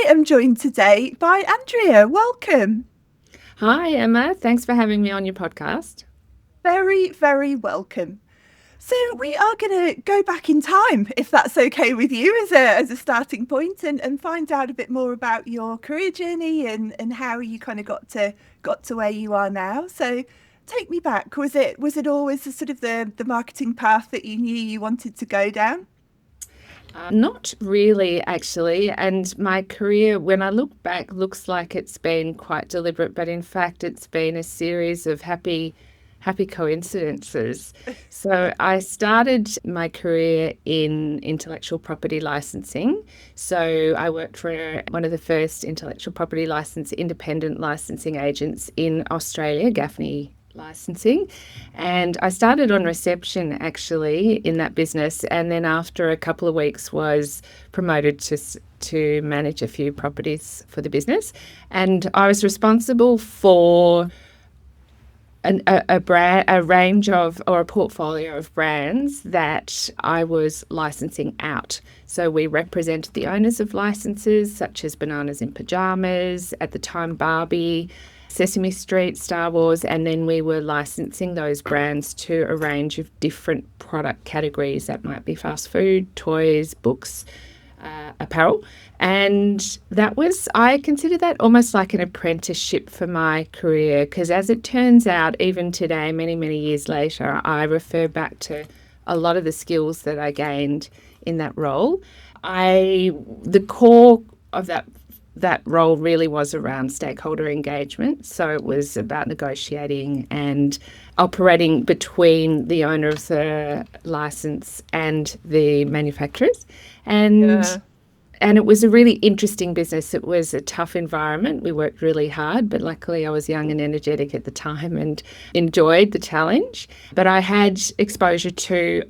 am joined today by Andrea. Welcome. Hi, Emma. Thanks for having me on your podcast. Very, very welcome. So we are going to go back in time, if that's okay with you, as a starting point, and find out a bit more about your career journey and how you kind of got to where you are now. So take me back. Was it always sort of the marketing path that you knew you wanted to go down? Not really, actually. And my career, when I look back, looks like it's been quite deliberate, but in fact, it's been a series of happy coincidences. So I started my career in intellectual property licensing. So I worked for one of the first intellectual property independent licensing agents in Australia, Gaffney Licensing. And I started on reception actually in that business. And then after a couple of weeks was promoted to manage a few properties for the business. And I was responsible for a range of or a portfolio of brands that I was licensing out. So we represented the owners of licenses such as Bananas in Pyjamas, at the time Barbie, Sesame Street, Star Wars, and then we were licensing those brands to a range of different product categories that might be fast food, toys, books, apparel. And I consider that almost like an apprenticeship for my career, because as it turns out, even today, many, many years later, I refer back to a lot of the skills that I gained in that role. The core of that role really was around stakeholder engagement. So it was about negotiating and operating between the owner of the license and the manufacturers. And Yeah. and it was a really interesting business. It was a tough environment. We worked really hard, but luckily I was young and energetic at the time and enjoyed the challenge. But I had exposure to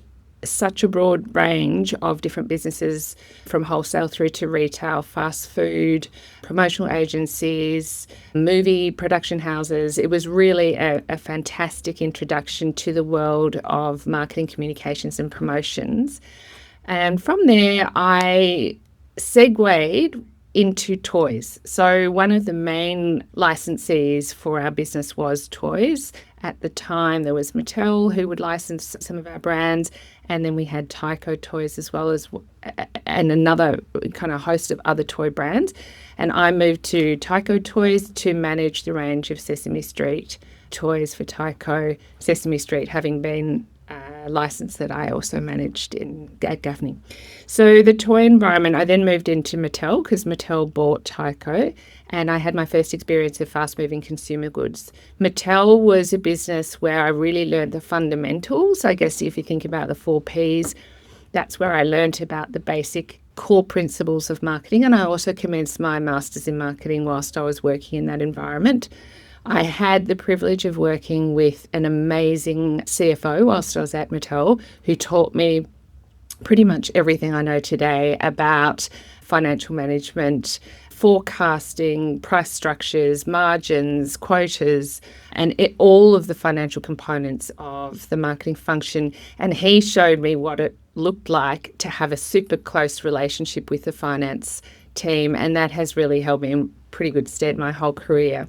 such a broad range of different businesses, from wholesale through to retail, fast food, promotional agencies, movie production houses. It was really a fantastic introduction to the world of marketing, communications and promotions. And from there, I segued into toys. So one of the main licensees for our business was toys. At the time, there was Mattel who would license some of our brands, and then we had Tyco toys as well as and another kind of host of other toy brands. And I moved to Tyco Toys to manage the range of Sesame Street toys for Tyco. Sesame Street having been a license that I also managed at Gaffney. So the toy environment, I then moved into Mattel because Mattel bought Tyco, and I had my first experience of fast-moving consumer goods. Mattel was a business where I really learned the fundamentals. I guess if you think about the 4Ps, that's where I learned about the basic core principles of marketing. And I also commenced my master's in marketing whilst I was working in that environment. I had the privilege of working with an amazing CFO whilst I was at Mattel, who taught me pretty much everything I know today about financial management, forecasting, price structures, margins, quotas, and all of the financial components of the marketing function. And he showed me what it looked like to have a super close relationship with the finance team, and that has really held me in pretty good stead my whole career.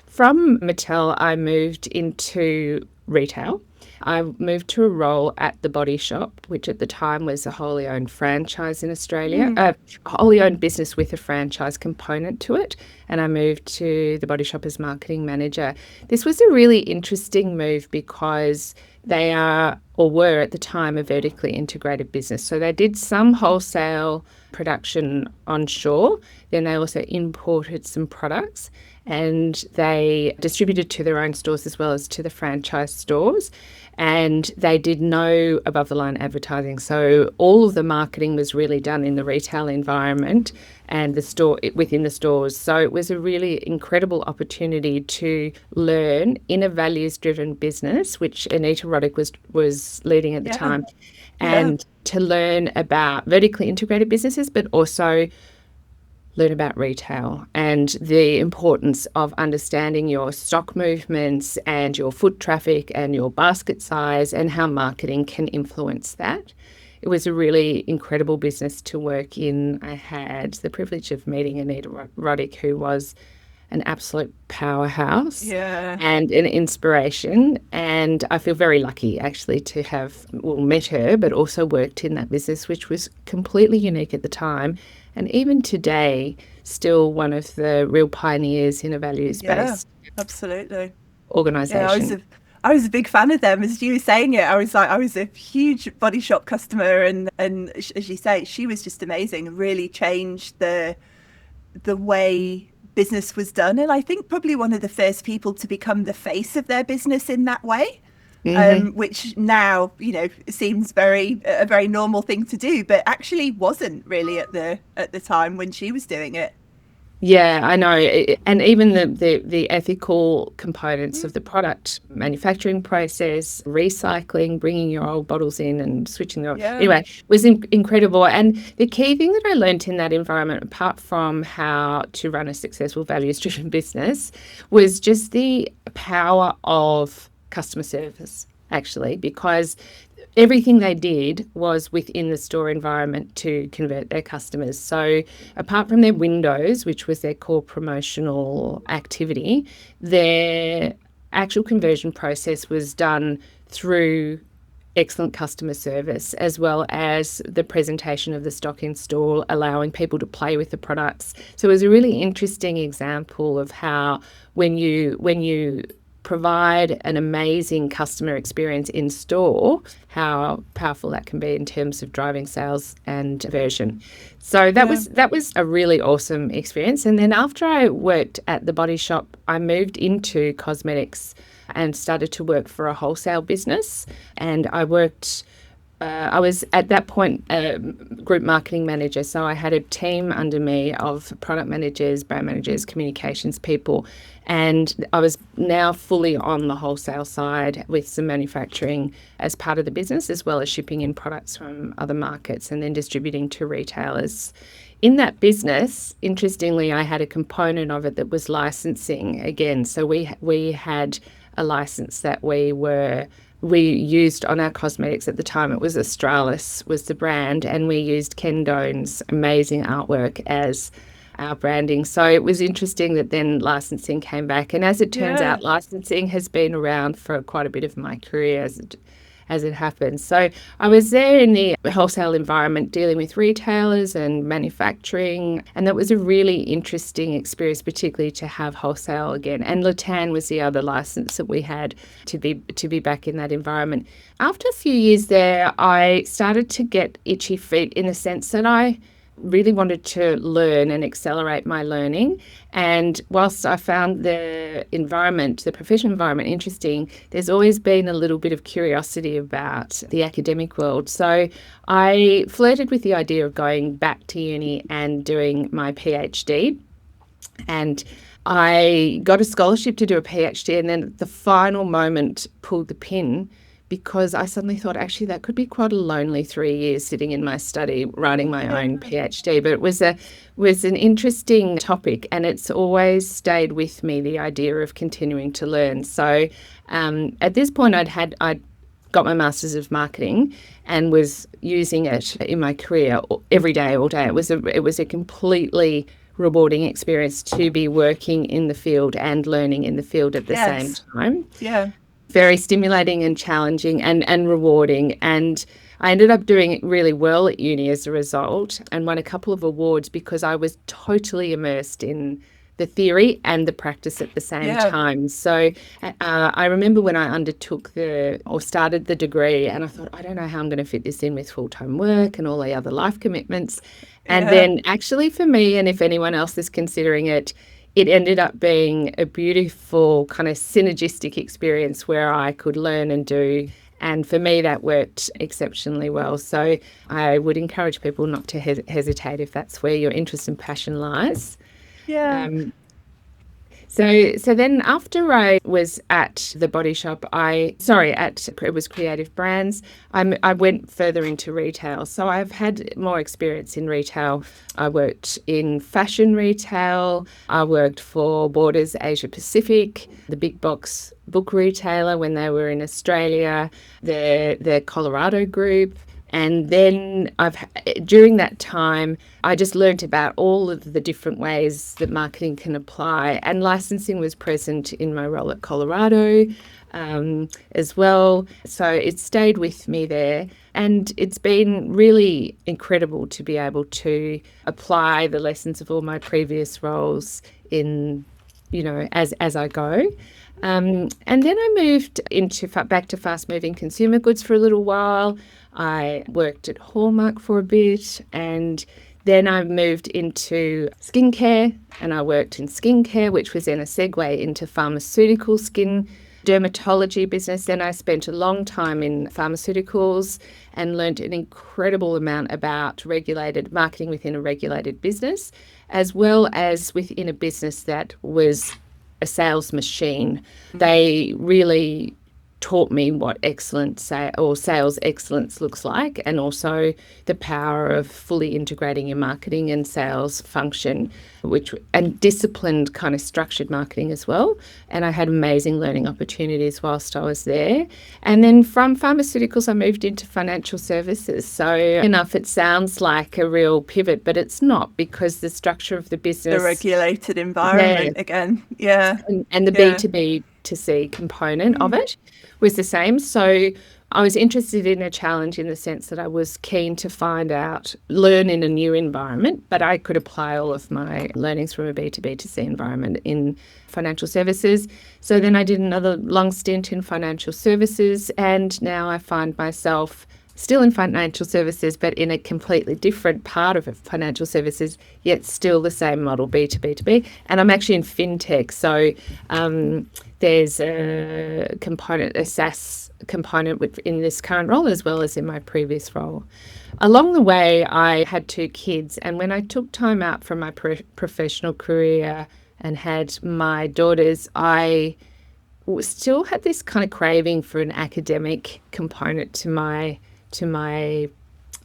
From Mattel, I moved into retail. I moved to a role at The Body Shop, which at the time was a wholly owned franchise in Australia, a wholly owned business with a franchise component to it. And I moved to The Body Shop as marketing manager. This was a really interesting move because they are or were at the time a vertically integrated business. So they did some wholesale production onshore, then they also imported some products and they distributed to their own stores as well as to the franchise stores. And they did no above the line advertising. So all of the marketing was really done in the retail environment and the store within the stores. So it was a really incredible opportunity to learn in a values-driven business, which Anita Roddick was leading at the Yeah. time, Yeah. and to learn about vertically integrated businesses, but also learn about retail and the importance of understanding your stock movements and your foot traffic and your basket size and how marketing can influence that. it was a really incredible business to work in. I had the privilege of meeting Andrea Roberts, who was an absolute powerhouse and an inspiration. And I feel very lucky actually to have met her, but also worked in that business, which was completely unique at the time. And even today, still one of the real pioneers in a values-based absolutely organisation. I was a big fan of them. As you were saying it, I was a huge Body Shop customer, and as you say, she was just amazing and really changed the way business was done. And I think probably one of the first people to become the face of their business in that way, which now, seems a very normal thing to do, but actually wasn't really at the time when she was doing it. Yeah, I know. And even the ethical components of the product manufacturing process, recycling, bringing your old bottles in and switching them. Anyway, was incredible. And the key thing that I learned in that environment, apart from how to run a successful values-driven business, was just the power of customer service, actually, because everything they did was within the store environment to convert their customers. So apart from their windows, which was their core promotional activity, their actual conversion process was done through excellent customer service, as well as the presentation of the stock in store, allowing people to play with the products. So it was a really interesting example of how when you provide an amazing customer experience in store, how powerful that can be in terms of driving sales and conversion. So that was a really awesome experience. And then after I worked at the Body Shop, I moved into cosmetics and started to work for a wholesale business. And I was at that point a group marketing manager, so I had a team under me of product managers, brand managers, communications people, and I was now fully on the wholesale side with some manufacturing as part of the business, as well as shipping in products from other markets and then distributing to retailers. In that business, interestingly, I had a component of it that was licensing again. So we had a license that we used on our cosmetics at the time. It was Australis was the brand, and we used Ken Doan's amazing artwork as our branding. So it was interesting that then licensing came back. And as it turns out, licensing has been around for quite a bit of my career as it happens. So I was there in the wholesale environment dealing with retailers and manufacturing, and that was a really interesting experience, particularly to have wholesale again. And Latan was the other license that we had to be back in that environment. After a few years there, I started to get itchy feet in the sense that I really wanted to learn and accelerate my learning. And whilst I found the professional environment interesting, there's always been a little bit of curiosity about the academic world. So I flirted with the idea of going back to uni and doing my PhD. And I got a scholarship to do a PhD, and then at the final moment pulled the pin, because I suddenly thought, actually, that could be quite a lonely 3 years sitting in my study writing my own PhD. But it was an interesting topic, and it's always stayed with me, the idea of continuing to learn. So at this point, I'd got my Masters of Marketing and was using it in my career every day, all day. It was a completely rewarding experience to be working in the field and learning in the field at the same time. Yeah. Very stimulating and challenging and rewarding. And I ended up doing it really well at uni as a result, and won a couple of awards because I was totally immersed in the theory and the practice at the same time. So I remember when I started the degree, and I thought, I don't know how I'm going to fit this in with full-time work and all the other life commitments. And then actually for me, and if anyone else is considering it, it ended up being a beautiful kind of synergistic experience where I could learn and do. And for me, that worked exceptionally well. So I would encourage people not to hesitate if that's where your interest and passion lies. Yeah. So then after I was at the Body Shop, it was Creative Brands, I went further into retail. So I've had more experience in retail. I worked in fashion retail. I worked for Borders Asia Pacific, the big box book retailer when they were in Australia, the Colorado Group, And then during that time, I just learnt about all of the different ways that marketing can apply. And licensing was present in my role at Colorado as well. So it stayed with me there. And it's been really incredible to be able to apply the lessons of all my previous roles in, as I go. And then I moved back to fast-moving consumer goods for a little while. I worked at Hallmark for a bit, and then I moved into skincare, and I worked in skincare, which was then a segue into pharmaceutical skin dermatology business. Then I spent a long time in pharmaceuticals and learned an incredible amount about regulated marketing within a regulated business, as well as within a business that was a sales machine. They really taught me what sales excellence looks like, and also the power of fully integrating your marketing and sales function, and disciplined kind of structured marketing as well. And I had amazing learning opportunities whilst I was there. And then from pharmaceuticals, I moved into financial services. So enough, it sounds like a real pivot, but it's not, because the structure of the business, the regulated environment again, and the B2B to C component of it was the same. So I was interested in a challenge in the sense that I was keen to learn in a new environment, but I could apply all of my learnings from a B2B to C environment in financial services. So then I did another long stint in financial services, and now I find myself still in financial services, but in a completely different part of financial services, yet still the same model, B2B to B. And I'm actually in Fintech. So there's a SaaS component in this current role, as well as in my previous role. Along the way, I had 2 kids. And when I took time out from my professional career and had my daughters, I still had this kind of craving for an academic component to my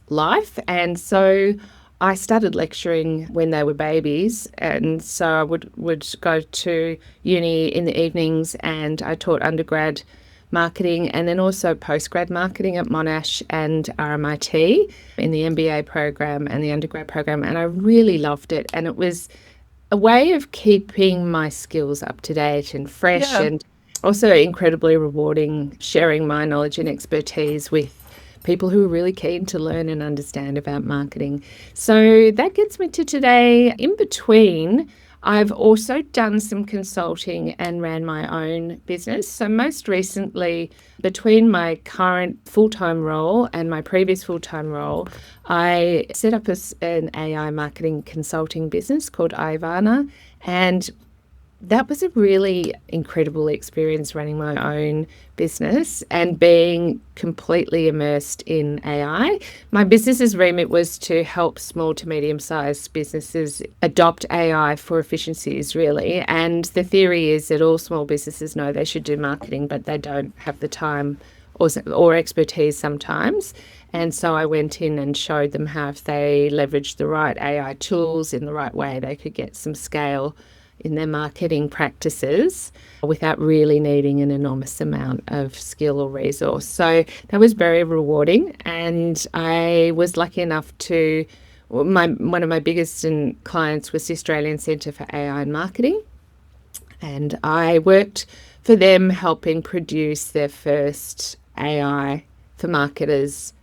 life. And so I started lecturing when they were babies, and so I would go to uni in the evenings, and I taught undergrad marketing and then also postgrad marketing at Monash and RMIT in the MBA program and the undergrad program, and I really loved it. And it was a way of keeping my skills up to date and fresh, and also incredibly rewarding, sharing my knowledge and expertise with people who are really keen to learn and understand about marketing. So that gets me to today. In between, I've also done some consulting and ran my own business. So most recently, between my current full-time role and my previous full-time role, I set up an AI marketing consulting business called Ivana, and that was a really incredible experience, running my own business and being completely immersed in AI. My business's remit was to help small to medium-sized businesses adopt AI for efficiencies, really. And the theory is that all small businesses know they should do marketing, but they don't have the time or expertise sometimes. And so I went in and showed them how, if they leveraged the right AI tools in the right way, they could get some scale in their marketing practices without really needing an enormous amount of skill or resource. So that was very rewarding. And I was lucky enough to, one of my biggest clients was the Australian Centre for AI and Marketing. And I worked for them helping produce their first AI for marketers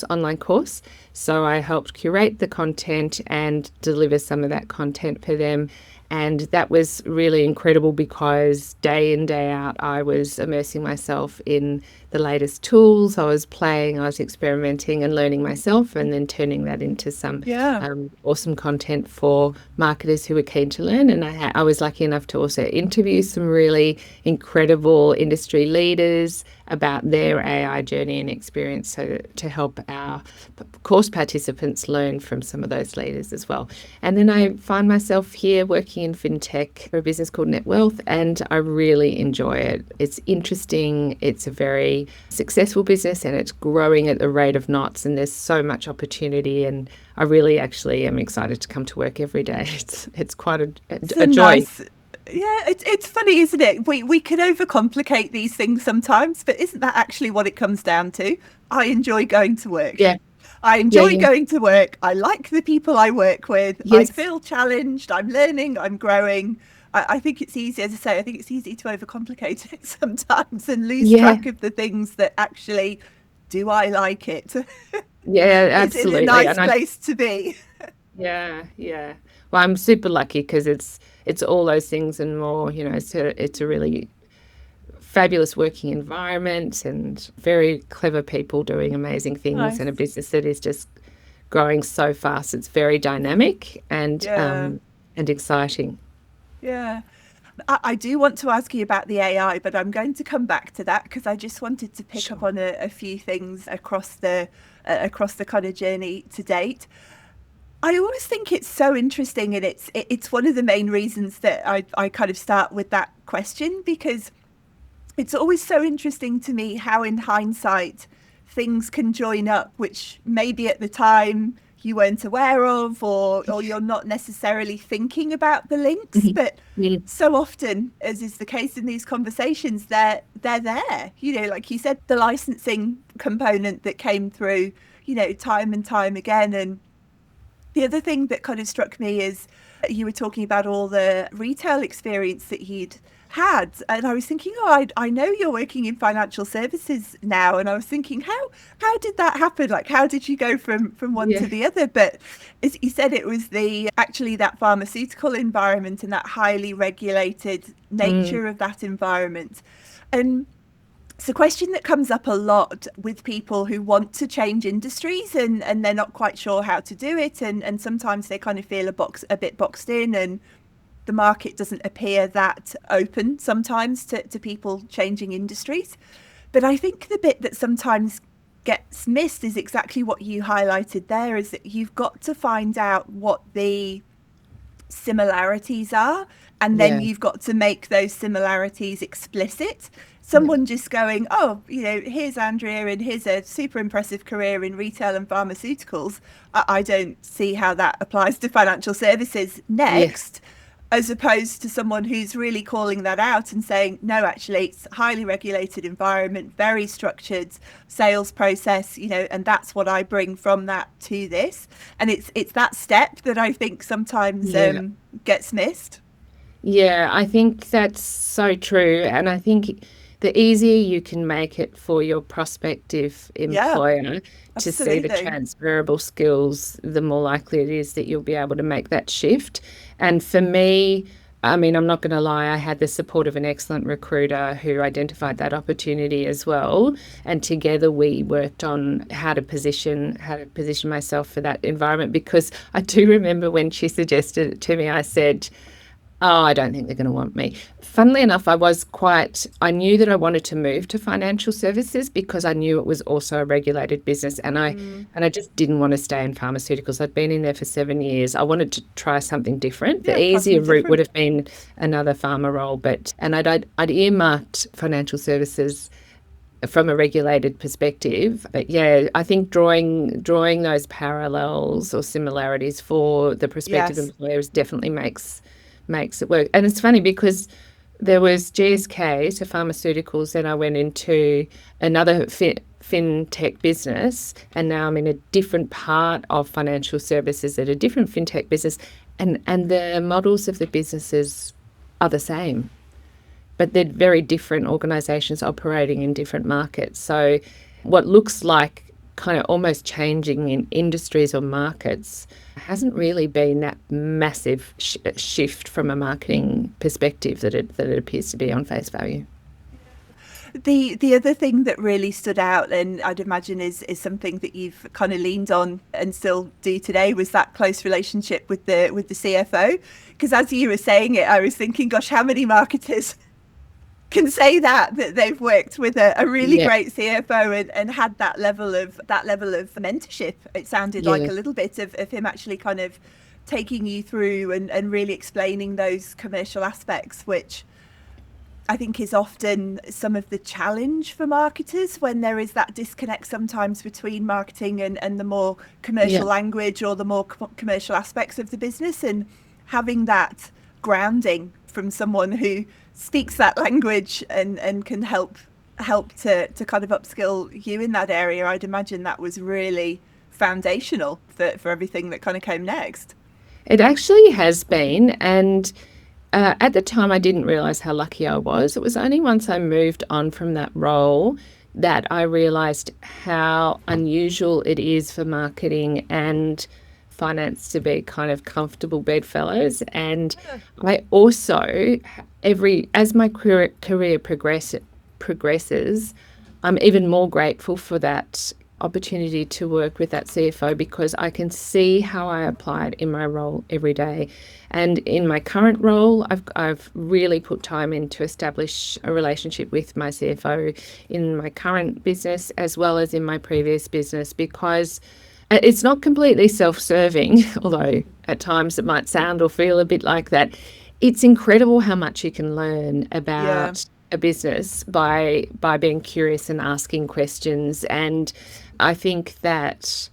online course. So I helped curate the content and deliver some of that content for them. And that was really incredible because day in, day out, I was immersing myself in the latest tools. I was experimenting and learning myself, and then turning that into some awesome content for marketers who were keen to learn. And I was lucky enough to also interview some really incredible industry leaders about their AI journey and experience, so to help our course participants learn from some of those leaders as well. And then I find myself here working in Fintech for a business called NetWealth, and I really enjoy it. It's interesting. It's a very successful business, and it's growing at the rate of knots, and there's so much opportunity, and I really actually am excited to come to work every day. It's quite a joy. Yeah, it's funny, isn't it? We can overcomplicate these things sometimes, but isn't that actually what it comes down to? I enjoy going to work. Yeah, I yeah, enjoy yeah. going to work. I like the people I work with. I Yes, feel challenged. I'm learning. I'm growing. I think it's easy, as I say, I think it's easy to overcomplicate it sometimes and lose yeah, track of the things that actually, do I like it? yeah, Is it a absolutely. nice And I place to be? Yeah, yeah. Well, I'm super lucky because it's all those things and more. It's a really fabulous working environment and very clever people doing amazing things, and a Nice. business that is just growing so fast. It's very dynamic Yeah. and exciting. Yeah. I do want to ask you about the AI, but I'm going to come back to that because I just wanted to pick up Sure. on a few things across the kind of journey to date. I always think it's so interesting, and it's one of the main reasons that I kind of start with that question, because it's always so interesting to me how in hindsight things can join up which maybe at the time you weren't aware of, or you're not necessarily thinking about the links, Mhm. but Yeah, so often, as is the case in these conversations, they're there. You know, like you said, the licensing component that came through, you know, time and time again. And the other thing that kind of struck me is you were talking about all the retail experience that you'd had. And I was thinking, oh, I know you're working in financial services now. And I was thinking, how did that happen? Like, how did you go from one to yeah. the other? But as you said, it was actually that pharmaceutical environment and that highly regulated Mm, nature of that environment. And it's a question that comes up a lot with people who want to change industries, and they're not quite sure how to do it. And sometimes they kind of feel a bit boxed in, and the market doesn't appear that open sometimes to people changing industries. But I think the bit that sometimes gets missed is exactly what you highlighted there, is that you've got to find out what the similarities are, and then yeah, you've got to make those similarities explicit. yeah, Someone just going, oh, you know, here's Andrea and here's a super impressive career in retail and pharmaceuticals. I don't see how that applies to financial services yeah, next, as opposed to someone who's really calling that out and saying, no, actually, it's a highly regulated environment, very structured sales process, you know, and that's what I bring from that to this. And it's that step that I think sometimes yeah. gets missed. Yeah, I think that's so true. And I think the easier you can make it for your prospective Yeah, employer to see the absolutely. transferable skills, the more likely it is that you'll be able to make that shift. And for me, I mean, I'm not going to lie, I had the support of an excellent recruiter who identified that opportunity as well. And together we worked on how to position myself for that environment, because I do remember when she suggested it to me, I said, oh, I don't think they're going to want me. Funnily enough, I knew that I wanted to move to financial services because I knew it was also a regulated business, Mm, and I just didn't want to stay in pharmaceuticals. I'd been in there for 7 years. I wanted to try something different. The yeah, try easier something route would different. have been another pharma role, I'd earmarked financial services from a regulated perspective. But yeah, I think drawing those parallels or similarities for the prospective Yes. employers definitely makes it work. And it's funny because there was GSK, so pharmaceuticals, then I went into another fintech business, and now I'm in a different part of financial services at a different fintech business, and the models of the businesses are the same, but they're very different organizations operating in different markets. So what looks like kind of almost changing in industries or markets hasn't really been that massive shift from a marketing perspective that it appears to be on face value. The other thing that really stood out, and I'd imagine is something that you've kind of leaned on and still do today, was that close relationship with the CFO. Because as you were saying it, I was thinking, gosh, how many marketers can say that they've worked with a really Yeah, great CFO, and had that level of mentorship. It sounded like yeah, a little bit of him actually kind of taking you through and really explaining those commercial aspects, which I think is often some of the challenge for marketers, when there is that disconnect sometimes between marketing and the more yeah, commercial language or the more commercial aspects of the business, and having that grounding from someone who speaks that language and can help to kind of upskill you in that area. I'd imagine that was really foundational for everything that kind of came next. It actually has been. And at the time, I didn't realize how lucky I was. It was only once I moved on from that role that I realized how unusual it is for marketing and finance to be kind of comfortable bedfellows. And I also, as my career progresses, I'm even more grateful for that opportunity to work with that CFO, because I can see how I apply it in my role every day. And in my current role, I've really put time in to establish a relationship with my CFO in my current business as well as in my previous business, because it's not completely self-serving, although at times it might sound or feel a bit like that. It's incredible how much you can learn about a business by being curious and asking questions. And I think that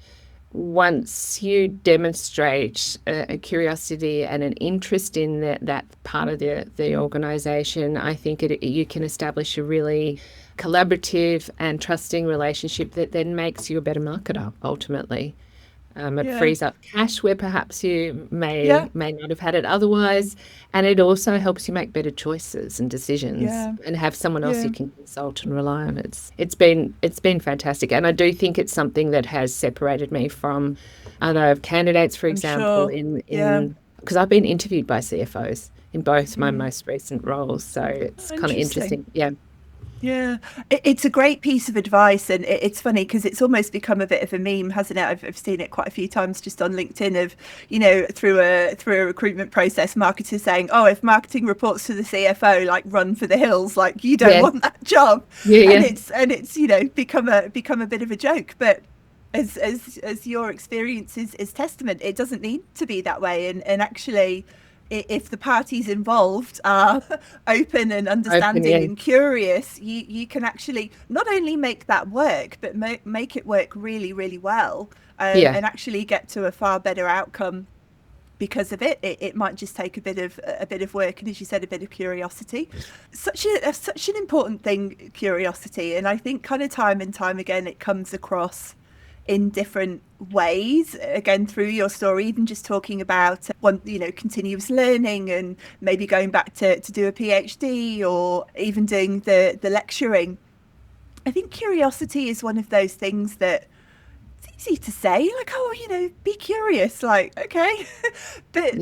once you demonstrate a curiosity and an interest in that part of the organisation, I think you can establish a really collaborative and trusting relationship that then makes you a better marketer ultimately. It frees up cash where perhaps you may not have had it otherwise, and it also helps you make better choices and decisions and have someone else you can consult and rely on. It's been fantastic, and I do think it's something that has separated me from other candidates, for example, in because I've been interviewed by CFOs in both my most recent roles, so it's kind of interesting. Yeah, it's a great piece of advice, and it's funny because it's almost become a bit of a meme, hasn't it? I've seen it quite a few times just on LinkedIn of, through a recruitment process, marketers saying, "Oh, if marketing reports to the CFO, like run for the hills, like you don't want that job." And it's become a bit of a joke, but as your experience is testament, it doesn't need to be that way, and actually, if the parties involved are open and understanding and curious, you can actually not only make that work, but make it work really, really well, and actually get to a far better outcome because of it. It might just take a bit of work, and as you said, a bit of curiosity. Such an important thing, curiosity, and I think kind of time and time again it comes across in different ways, again through your story, even just talking about continuous learning and maybe going back to do a PhD or even doing the lecturing. I think curiosity is one of those things that it's easy to say, like, be curious, like, okay. But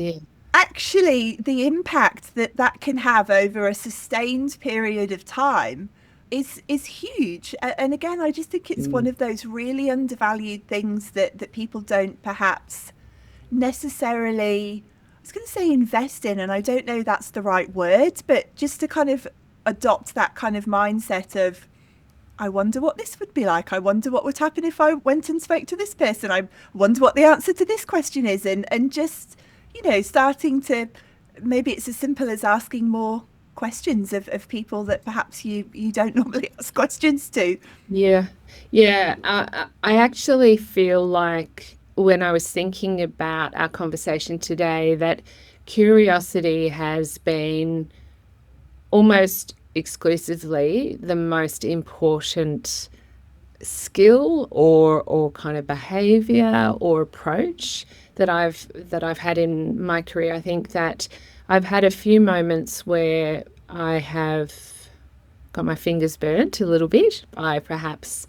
actually the impact that can have over a sustained period of time is huge. And again, I just think it's one of those really undervalued things that people don't perhaps necessarily, I was going to say invest in, and I don't know that's the right word, but just to kind of adopt that kind of mindset of, I wonder what this would be like. I wonder what would happen if I went and spoke to this person. I wonder what the answer to this question is. And just, starting to, maybe it's as simple as asking more questions of people that perhaps you don't normally ask questions to. I actually feel like when I was thinking about our conversation today, that curiosity has been almost exclusively the most important skill or kind of behavior or approach that I've had in my career. I think that I've had a few moments where I have got my fingers burnt a little bit by perhaps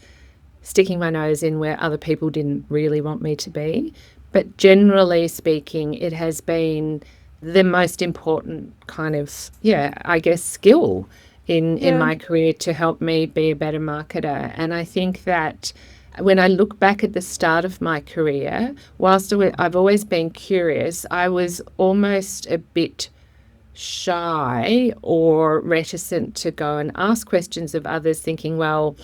sticking my nose in where other people didn't really want me to be. But generally speaking, it has been the most important kind of, skill in my career to help me be a better marketer. And I think that when I look back at the start of my career, whilst I've always been curious, I was almost a bit shy or reticent to go and ask questions of others, thinking, well,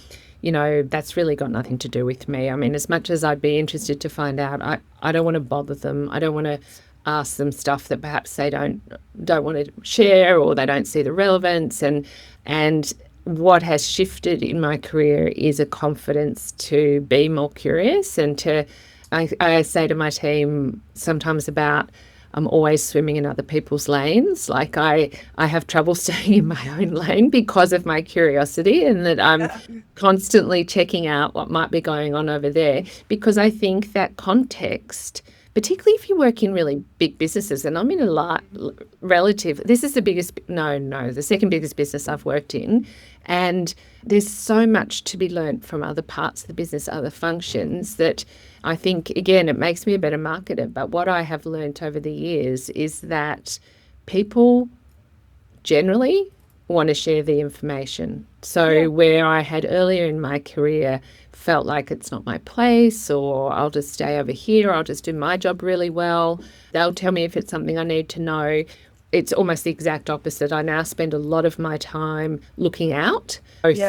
that's really got nothing to do with me. I mean, as much as I'd be interested to find out, I don't want to bother them. I don't want to ask them stuff that perhaps they don't want to share, or they don't see the relevance. And what has shifted in my career is a confidence to be more curious and to, I say to my team sometimes about I'm always swimming in other people's lanes. Like I have trouble staying in my own lane because of my curiosity, and that I'm constantly checking out what might be going on over there, because I think that context, particularly if you work in really big businesses, and I'm in a relative, this is the second biggest business I've worked in. And there's so much to be learnt from other parts of the business, other functions, that I think, again, it makes me a better marketer. But what I have learnt over the years is that people generally want to share the information. So where I had earlier in my career felt like it's not my place, or I'll just stay over here, I'll just do my job really well, they'll tell me if it's something I need to know. It's almost the exact opposite. I now spend a lot of my time looking out, both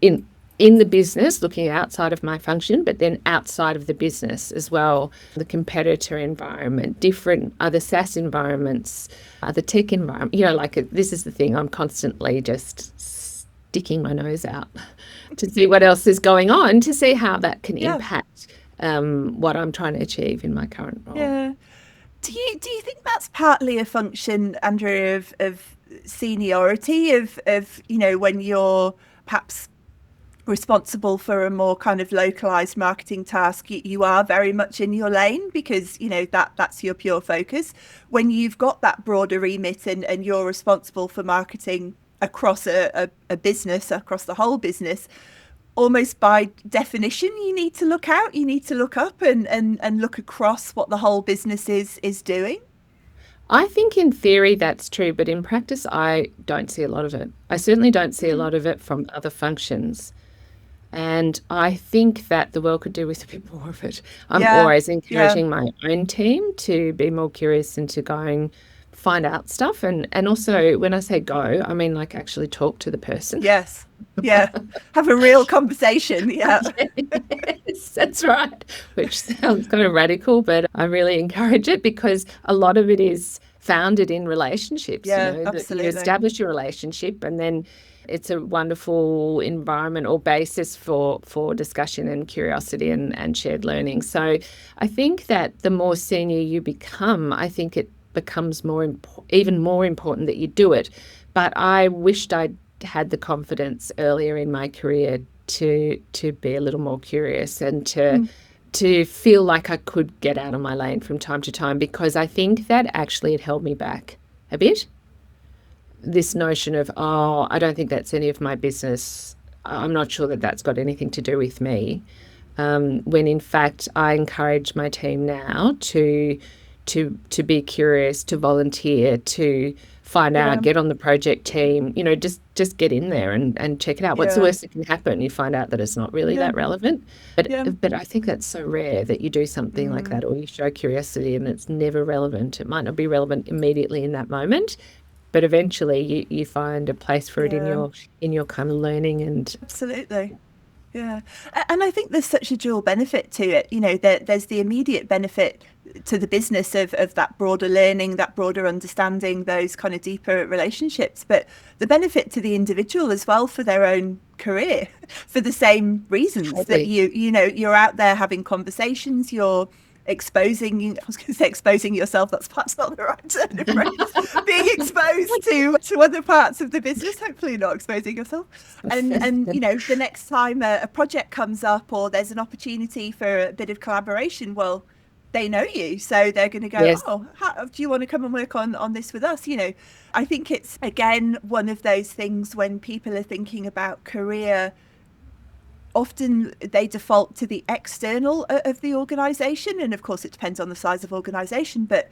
in the business, looking outside of my function, but then outside of the business as well, the competitor environment, different other SaaS environments, other tech environment. This is the thing, I'm constantly just sticking my nose out to see what else is going on, to see how that can impact what I'm trying to achieve in my current role. Yeah. Do you think that's partly a function, Andrea, of seniority, of when you're perhaps responsible for a more kind of localized marketing task, you are very much in your lane because that's your pure focus. When you've got that broader remit and you're responsible for marketing across a business, across the whole business, almost by definition, you need to look out, you need to look up and look across what the whole business is doing. I think in theory that's true, but in practice I don't see a lot of it. I certainly don't see a lot of it from other functions. And I think that the world could do with a bit more of it. I'm always encouraging my own team to be more curious and to go and find out stuff. And also, when I say go, I mean like actually talk to the person. Yes. Yeah. Have a real conversation. Yeah. Yes, that's right. Which sounds kind of radical, but I really encourage it because a lot of it is founded in relationships. Yeah, absolutely. You establish your relationship, and then it's a wonderful environment or basis for discussion and curiosity and shared learning. So I think that the more senior you become, I think it becomes even more important that you do it. But I wished I'd had the confidence earlier in my career to be a little more curious and to feel like I could get out of my lane from time to time, because I think that actually it held me back a bit. This notion of, I don't think that's any of my business. I'm not sure that that's got anything to do with me. When in fact, I encourage my team now to be curious, to volunteer, to find out, get on the project team, just get in there and check it out. What's the worst that can happen? You find out that it's not really that relevant. But I think that's so rare that you do something like that, or you show curiosity and it's never relevant. It might not be relevant immediately in that moment, but eventually you find a place for it in your kind of learning. And absolutely. Yeah. And I think there's such a dual benefit to it. There's the immediate benefit to the business of that broader learning, that broader understanding, those kind of deeper relationships, but the benefit to the individual as well for their own career for the same reasons that you're out there having conversations, you're exposing yourself, that's perhaps not the right term of phrase, being exposed to other parts of the business, hopefully not exposing yourself, and the next time a project comes up or there's an opportunity for a bit of collaboration, well, they know you, so they're going to go, do you want to come and work on this with us? I think it's again one of those things when people are thinking about career, often they default to the external of the organisation, and of course it depends on the size of organisation, but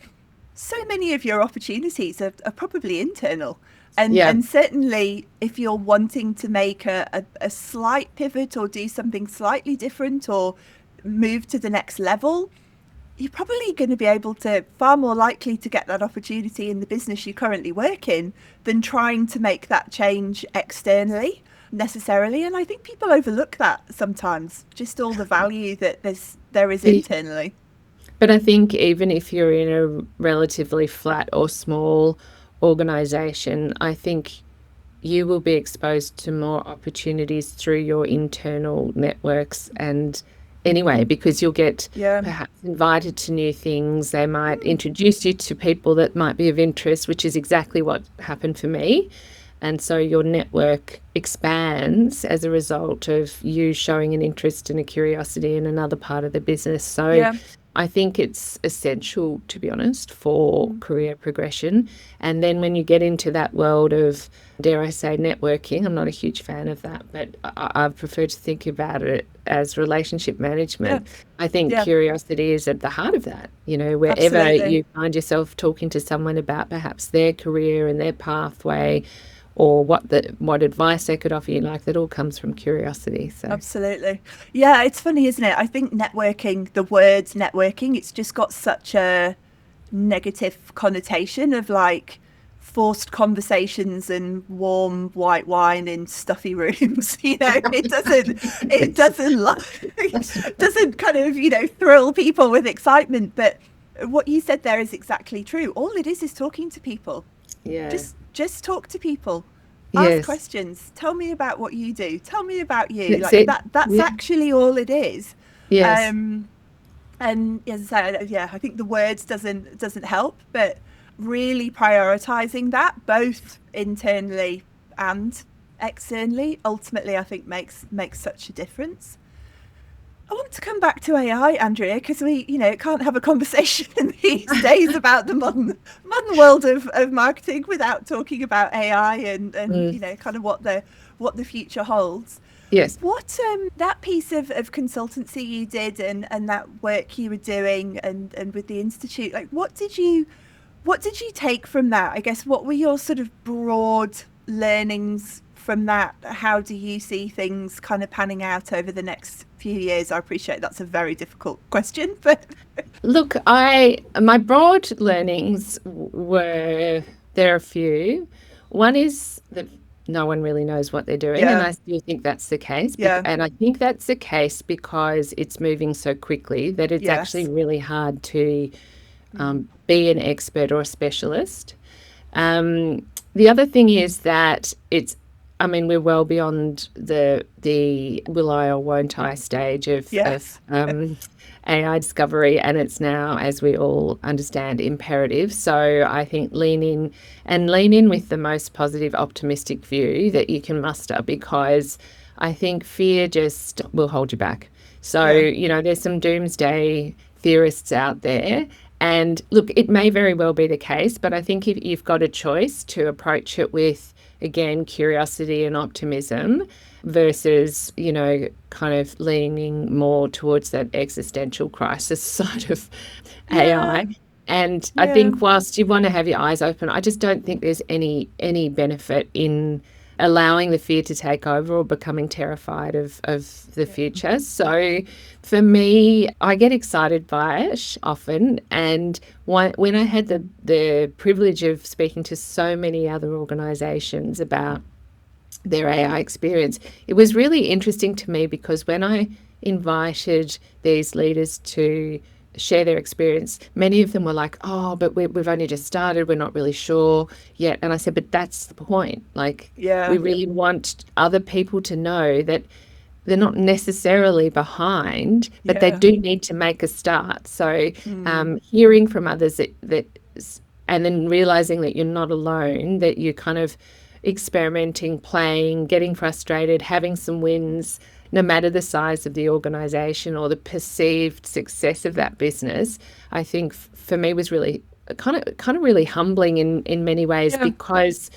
so many of your opportunities are probably internal. And certainly if you're wanting to make a slight pivot or do something slightly different or move to the next level, you're probably going to be far more likely to get that opportunity in the business you currently work in than trying to make that change externally necessarily. And I think people overlook that sometimes, just all the value that there is internally. But I think even if you're in a relatively flat or small organisation, I think you will be exposed to more opportunities through your internal networks and anyway, because you'll get Yeah. perhaps invited to new things. They might introduce you to people that might be of interest, which is exactly what happened for me. And so your network expands as a result of you showing an interest and a curiosity in another part of the business. So Yeah. I think it's essential, to be honest, for career progression. And then when you get into that world of, dare I say, networking, I'm not a huge fan of that, but I prefer to think about it as relationship management. I think Yeah. curiosity is at the heart of that. You know, wherever Absolutely. you find yourself talking to someone about perhaps their career and their pathway, or what advice they could offer you, like that all comes from curiosity. So Absolutely. Yeah, it's funny, isn't it? I think networking, the word networking, it's just got such a negative connotation of like forced conversations and warm white wine in stuffy rooms. It doesn't like, doesn't kind of, thrill people with excitement. But what you said there is exactly true. All it is talking to people. yeah, Just talk to people. Ask yes, questions. Tell me about what you do. Tell me about you. that's Like it. that's Yeah, actually all it is. yes. Um and as I say, yeah, I think the words doesn't help, but really prioritizing that both internally and externally ultimately I think makes such a difference. I want to come back to AI, Andrea, because we, can't have a conversation these days about the modern world of marketing without talking about AI and Mm, kind of what the future holds. yes. What that piece of consultancy you did and that work you were doing and with the institute, like what did you take from that? I guess what were your sort of broad learnings from that? How do you see things kind of panning out over the next few years? I appreciate that's a very difficult question, but Look, my broad learnings were, there are a few. One is that no one really knows what they're doing, and yeah, I still think that's the case. yeah, And I think that's the case because it's moving so quickly that it's actually yes, really hard to be an expert or a specialist. The other thing is that I mean, we're well beyond the will I or won't I stage of yes, AI discovery, and it's now, as we all understand, imperative. So I think lean in with the most positive, optimistic view that you can muster, because I think fear just will hold you back. So, yeah, there's some doomsday theorists out there. And look, it may very well be the case, but I think if you've got a choice to approach it with, again, curiosity and optimism versus, kind of leaning more towards that existential crisis side of yeah, AI. And I yeah, think whilst you want to have your eyes open, I just don't think there's any benefit in allowing the fear to take over or becoming terrified of the future. So for me, I get excited by it often. And when I had the privilege of speaking to so many other organisations about their AI experience, it was really interesting to me, because when I invited these leaders to share their experience, many of them were like, oh, but we've only just started, we're not really sure yet. And I said, but that's the point. Like, we yeah, really want other people to know that they're not necessarily behind, but they yeah, do need to make a start. So mm, hearing from others and then realizing that you're not alone, that you're kind of experimenting, playing, getting frustrated, having some wins, no matter the size of the organization or the perceived success of that business, I think for me was really kind of really humbling in many ways, yeah, because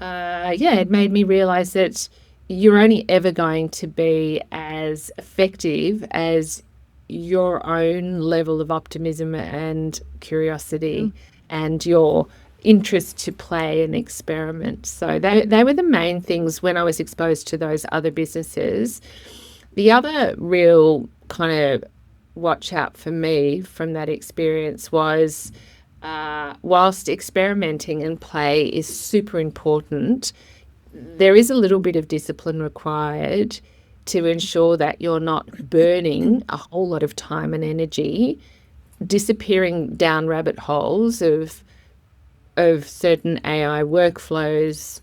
it made me realize that you're only ever going to be as effective as your own level of optimism and curiosity mm, and your interest to play and experiment. So they were the main things when I was exposed to those other businesses. The other real kind of watch out for me from that experience was, whilst experimenting and play is super important, there is a little bit of discipline required to ensure that you're not burning a whole lot of time and energy disappearing down rabbit holes of certain AI workflows,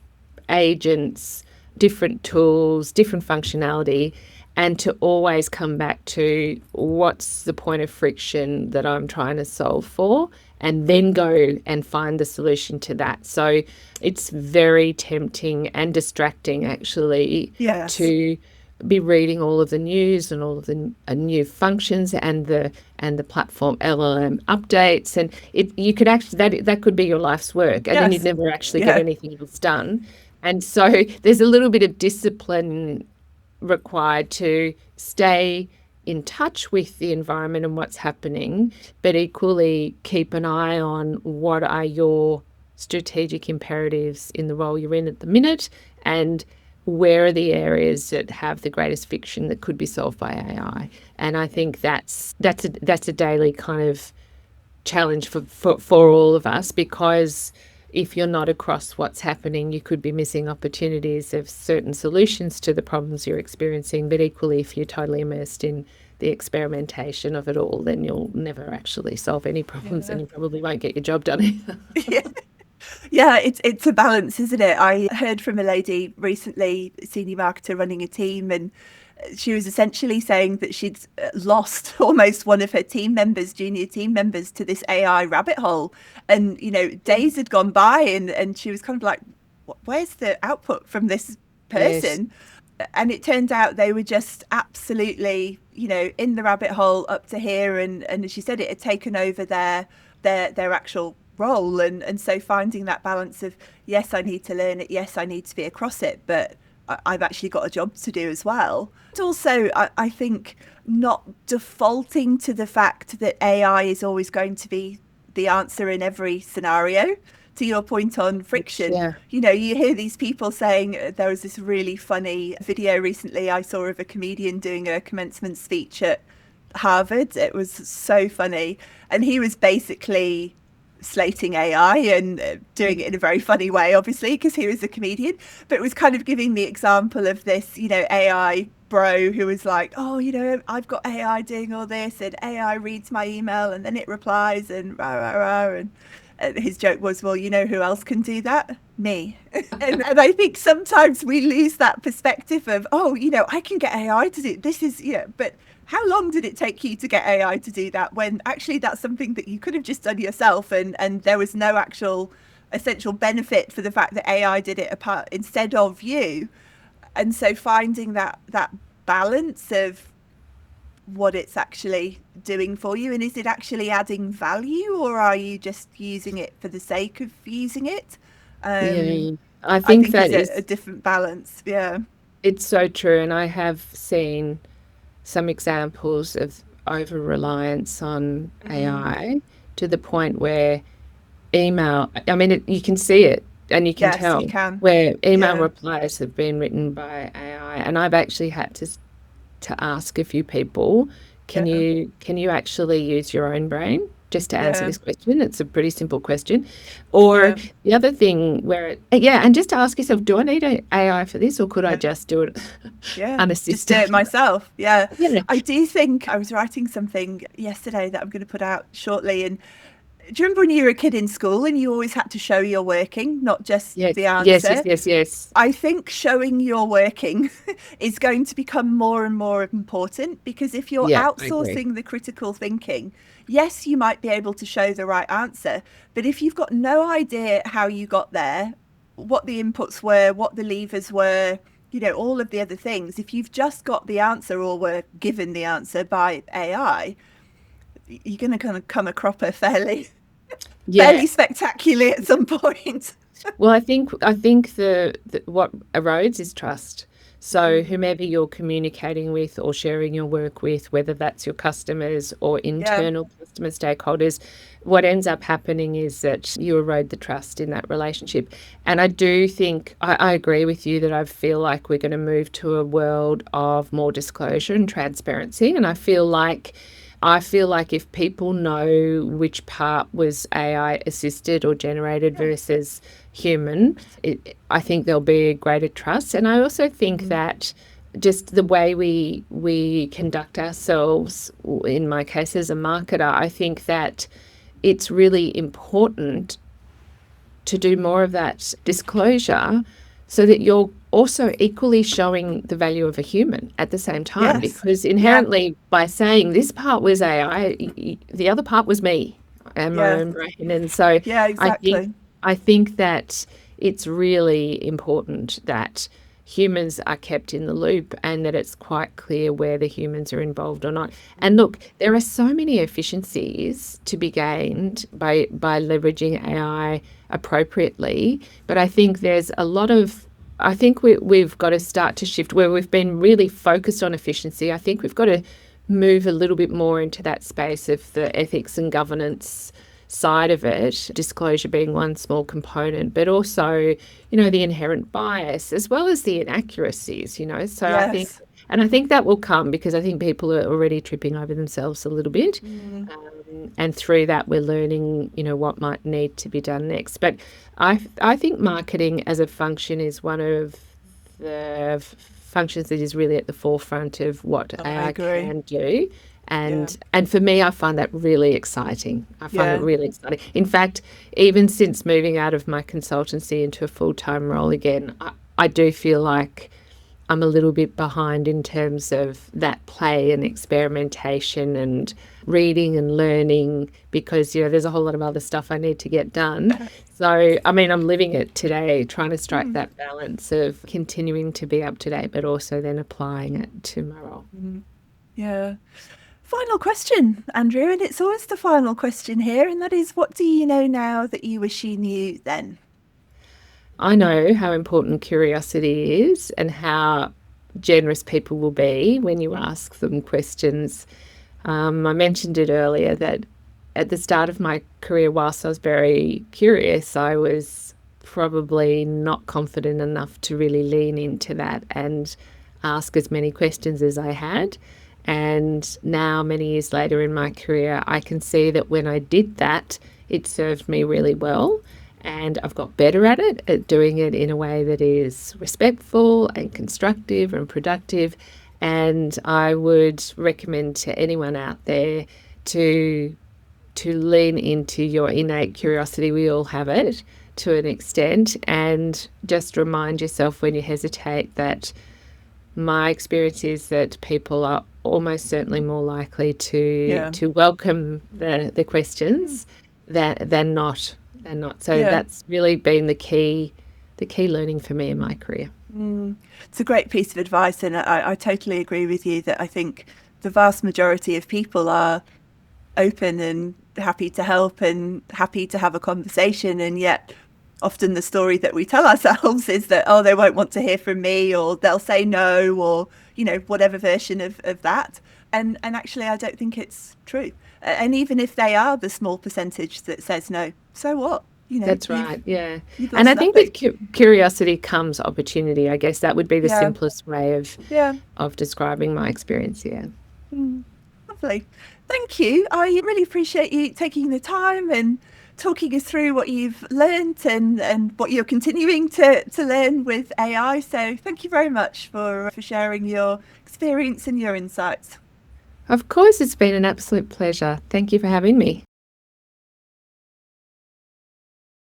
agents, different tools, different functionality, and to always come back to what's the point of friction that I'm trying to solve for, and then go and find the solution to that. So it's very tempting and distracting, actually, Yes. to be reading all of the news and all of the new functions and the platform LLM updates, and you could actually that could be your life's work, and then you'd Yes. never actually get Yeah. anything else done. And so there's a little bit of discipline required to stay in touch with the environment and what's happening, but equally keep an eye on what are your strategic imperatives in the role you're in at the minute, and where are the areas that have the greatest friction that could be solved by AI. And I think that's a daily kind of challenge for all of us, because if you're not across what's happening, you could be missing opportunities of certain solutions to the problems you're experiencing. But equally, if you're totally immersed in the experimentation of it all, then you'll never actually solve any problems, and you probably won't get your job done either. Yeah. Yeah, it's a balance, isn't it? I heard from a lady recently, senior marketer running a team, and she was essentially saying that she'd lost almost one of her team members, junior team members, to this AI rabbit hole. And, days had gone by, and she was kind of like, where's the output from this person? Yes. And it turned out they were just absolutely, in the rabbit hole up to here. And as she said, it had taken over their actual role. And so finding that balance of, yes, I need to learn it. Yes, I need to be across it. But I've actually got a job to do as well. But also, I think not defaulting to the fact that AI is always going to be the answer in every scenario. To your point on friction, Yeah. You hear these people saying, there was this really funny video recently I saw of a comedian doing a commencement speech at Harvard. It was so funny. And he was basically slating AI and doing it in a very funny way, obviously, because he was a comedian, but it was kind of giving the example of this, AI bro who was like, oh, I've got AI doing all this, and AI reads my email and then it replies and rah, rah, rah. And his joke was, well, who else can do that? Me. and I think sometimes we lose that perspective of, oh, I can get AI to do this is, but how long did it take you to get AI to do that, when actually that's something that you could have just done yourself, and there was no actual essential benefit for the fact that AI did it apart instead of you. And so finding that balance of what it's actually doing for you, and is it actually adding value, or are you just using it for the sake of using it? I think that is a different balance. Yeah, it's so true. And I have seen some examples of over reliance on AI to the point where email, you can see it, and you can tell where email replies have been written by AI. And I've actually had to ask a few people, can you actually use your own brain just to answer this question? It's a pretty simple question. Or the other thing where and just to ask yourself, do I need an AI for this, or could I just do it unassisted? Just do it myself. I do think I was writing something yesterday that I'm going to put out shortly, and do you remember when you were a kid in school and you always had to show you're working, not just the answer? Yes. I think showing you're working is going to become more and more important, because if you're outsourcing the critical thinking, yes, you might be able to show the right answer, but if you've got no idea how you got there, what the inputs were, what the levers were, all of the other things, if you've just got the answer or were given the answer by AI, you're going to kind of come a cropper fairly spectacularly at some point. Well, I think the what erodes is trust. So whomever you're communicating with or sharing your work with, whether that's your customers or internal customer stakeholders, what ends up happening is that you erode the trust in that relationship. And I do think, I agree with you that I feel like we're going to move to a world of more disclosure and transparency. And I feel like if people know which part was AI assisted or generated versus human, I think there'll be a greater trust. And I also think that just the way we conduct ourselves, in my case as a marketer, I think that it's really important to do more of that disclosure, so that you're also equally showing the value of a human at the same time. Yes. Because Yeah. inherently, by saying this part was AI, the other part was me and my Yeah. own brain. And so Yeah, I think exactly. I think that it's really important that humans are kept in the loop and that it's quite clear where the humans are involved or not. And look, there are so many efficiencies to be gained by leveraging AI appropriately, but I think there's a lot of I think we've got to start to shift where we've been really focused on efficiency. I think we've got to move a little bit more into that space of the ethics and governance side of it, disclosure being one small component, but also, the inherent bias as well as the inaccuracies. So Yes. I think that will come because I think people are already tripping over themselves a little bit. Mm. And through that, we're learning, what might need to be done next. But I think marketing as a function is one of the functions that is really at the forefront of what I AI agree. can do. Yeah. And for me, I find that really exciting. I find it Yeah. really exciting. In fact, even since moving out of my consultancy into a full-time role again, I do feel like I'm a little bit behind in terms of that play and experimentation and reading and learning because, there's a whole lot of other stuff I need to get done. So, I mean, I'm living it today, trying to strike that balance of continuing to be up to date, but also then applying it to my role. Yeah. Final question, Andrew, and it's always the final question here, and that is, what do you know now that you wish you knew then? I know how important curiosity is and how generous people will be when you ask them questions. I mentioned it earlier that at the start of my career, whilst I was very curious, I was probably not confident enough to really lean into that and ask as many questions as I had. And now, many years later in my career, I can see that when I did that, it served me really well. And I've got better at it, at doing it in a way that is respectful and constructive and productive. And I would recommend to anyone out there to lean into your innate curiosity. We all have it to an extent, and just remind yourself when you hesitate that my experience is that people are almost certainly more likely Yeah. to welcome the questions than not. So Yeah. that's really been the key learning for me in my career. It's a great piece of advice, and I totally agree with you that I think the vast majority of people are open and happy to help and happy to have a conversation, and yet often the story that we tell ourselves is that, oh, they won't want to hear from me, or they'll say no, or whatever version of that. And actually I don't think it's true. And even if they are the small percentage that says no, so what? That's right, yeah. You've And lost I think with nothing. curiosity comes opportunity. I guess that would be the Yeah. simplest way Yeah. of describing my experience, yeah. Lovely. Thank you. I really appreciate you taking the time and talking us through what you've learned and what you're continuing to learn with AI. So thank you very much for sharing your experience and your insights. Of course, it's been an absolute pleasure. Thank you for having me.